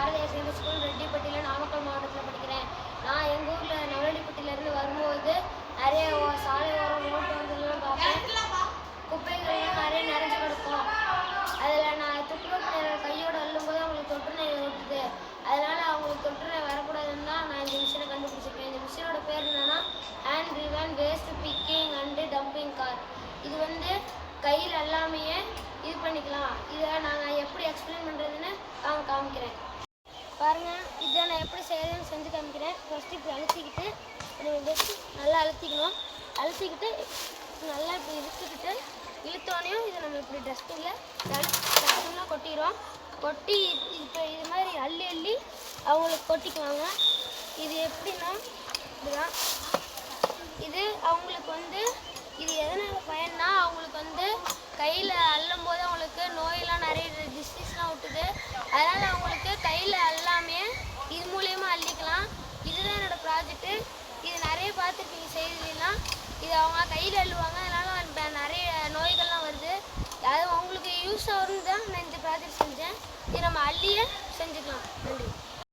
Bharatiya secondary school ரெட்டிப்பட்டியில் Namakkal மாவட்டத்தில் படிக்கிறேன். நான் எங்கள் ஊரில் நவலடிப்பட்டியிலேருந்து வரும்போது நிறைய சாலை ஓரம் ரோட்டு ஓரத்துலலாம் பார்ப்பேன். குப்பைகள்லாம் நிறைய நிறைஞ்சு கிடக்கும். அதில் நான் துப்புரவு கையோடு அள்ளும்போது அவங்களுக்கு தொற்று நோய் ஒட்டுது. அதனால் அவங்களுக்கு தொற்று நோய் வரக்கூடாதுன்னு தான் நான் இந்த மிஷினை கண்டுபிடிச்சிருக்கேன். இந்த மிஷினோட பேர் என்னென்னா hand driven waste picking and dumping car. இது வந்து கையில் எல்லாமே இது பண்ணிக்கலாம். இதை நாங்கள் எப்படி எக்ஸ்பிளைன் பண்ணுறதுன்னு காமிக்கிறேன் பாருங்கள். இதை நான் எப்படி செய்யறதுன்னு செஞ்சு காமிக்கிறேன். ஃபஸ்ட்டு இப்படி அழுத்திக்கிட்டு வச்சு நல்லா அழுத்திக்கணும். அழுத்திக்கிட்டு நல்லா இப்படி இழுத்தோனையும் இதை நம்ம இப்படி டஸ்ட்பின்லாம் கொட்டிடுவோம். கொட்டி இப்போ இது மாதிரி அள்ளி அவங்களுக்கு கொட்டிக்குவாங்க. இது எப்படின்னா இதுதான். இது அவங்களுக்கு வந்து இது எதனால் பயன்னா அவங்களுக்கு வந்து கையில் அள்ளும் போது அவங்களுக்கு நோயெல்லாம் நிறைய டிசீஸ்லாம் விட்டுது. அதனால் அவங்களுக்கு கையில் எல்லாமே இது மூலயமா அள்ளிக்கலாம். இதுதான் என்னோடய ப்ராஜெக்ட்டு. இது நிறைய பார்த்துருப்பீங்க செய்திலாம். இது அவங்க கையில் அள்ளுவாங்க. அதனால் நிறைய நோய்கள்லாம் வருது. அது அவங்களுக்கு யூஸ் ஆகும்னு தான் நான் இந்த ப்ராஜெக்ட் செஞ்சேன். இது நம்ம அள்ளியே செஞ்சுக்கலாம். நன்றி.